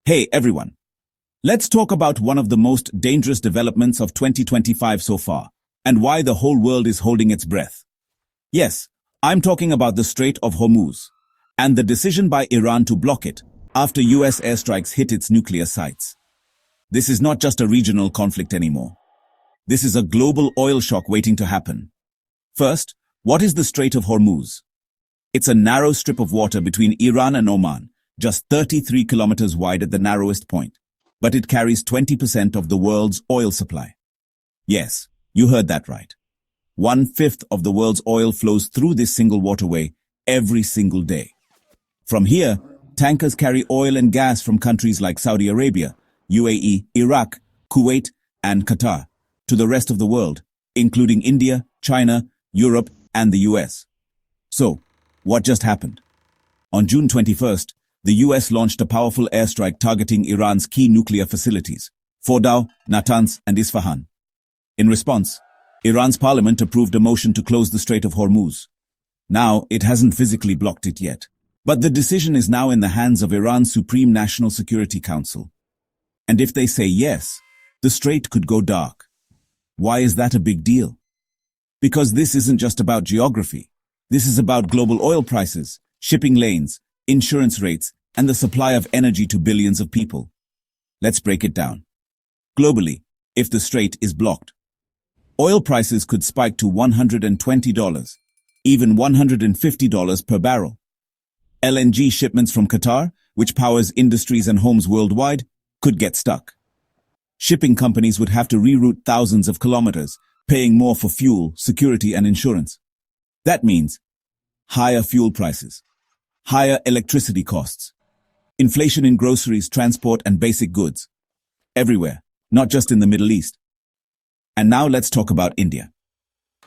Hey everyone, let's talk about one of the most dangerous developments of 2025 so far, and why the whole world is holding its breath. Yes, I'm talking about the Strait of Hormuz, and the decision by Iran to block it after US airstrikes hit its nuclear sites. This is not just a regional conflict anymore. This is a global oil shock waiting to happen. First, what is the Strait of Hormuz? It's a narrow strip of water between Iran and Oman, just 33 kilometers wide at the narrowest point, but it carries 20% of the world's oil supply. Yes, you heard that right. 1/5 of the world's oil flows through this single waterway every single day. From here, tankers carry oil and gas from countries like Saudi Arabia, UAE, Iraq, Kuwait, and Qatar to the rest of the world, including India, China, Europe, and the US. So, what just happened? On June 21st, the US launched a powerful airstrike targeting Iran's key nuclear facilities, Fordow, Natanz, and Isfahan. In response, Iran's parliament approved a motion to close the Strait of Hormuz. Now, it hasn't physically blocked it yet, but the decision is now in the hands of Iran's Supreme National Security Council. And if they say yes, the strait could go dark. Why is that a big deal? Because this isn't just about geography. This is about global oil prices, shipping lanes, insurance rates, and the supply of energy to billions of people. Let's break it down. Globally, if the strait is blocked, oil prices could spike to $120, even $150 per barrel. LNG shipments from Qatar, which powers industries and homes worldwide, could get stuck. Shipping companies would have to reroute thousands of kilometers, paying more for fuel, security, and insurance. That means higher fuel prices, higher electricity costs, inflation in groceries, transport, and basic goods. Everywhere, not just in the Middle East. And now let's talk about India.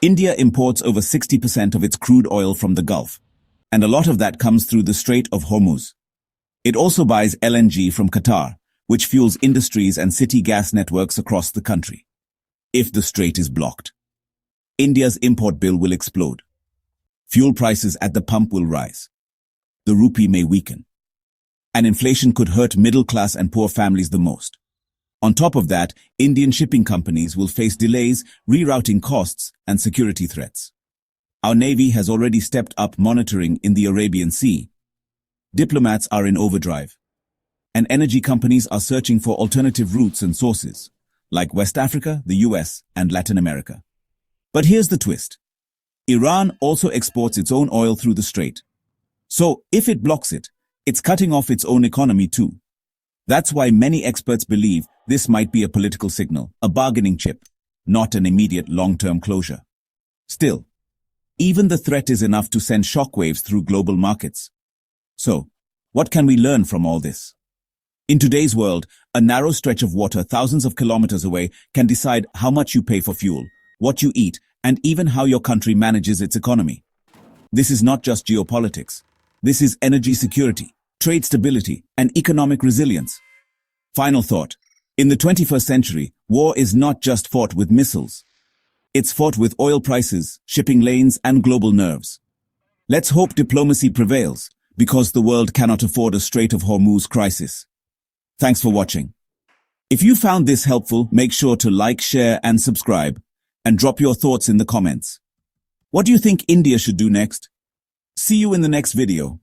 India imports over 60% of its crude oil from the Gulf, and a lot of that comes through the Strait of Hormuz. It also buys LNG from Qatar, which fuels industries and city gas networks across the country. If the strait is blocked, India's import bill will explode. Fuel prices at the pump will rise. The rupee may weaken. And inflation could hurt middle-class and poor families the most. On top of that, Indian shipping companies will face delays, rerouting costs, and security threats. Our Navy has already stepped up monitoring in the Arabian Sea. Diplomats are in overdrive. And energy companies are searching for alternative routes and sources, like West Africa, the US, and Latin America. But here's the twist. Iran also exports its own oil through the strait. So, if it blocks it, it's cutting off its own economy too. That's why many experts believe this might be a political signal, a bargaining chip, not an immediate long-term closure. Still, even the threat is enough to send shockwaves through global markets. So, what can we learn from all this? In today's world, a narrow stretch of water thousands of kilometers away can decide how much you pay for fuel, what you eat, and even how your country manages its economy. This is not just geopolitics. This is energy security, trade stability, and economic resilience. Final thought. In the 21st century, war is not just fought with missiles. It's fought with oil prices, shipping lanes, and global nerves. Let's hope diplomacy prevails, because the world cannot afford a Strait of Hormuz crisis. Thanks for watching. If you found this helpful, make sure to like, share, and subscribe, and drop your thoughts in the comments. What do you think India should do next? See you in the next video.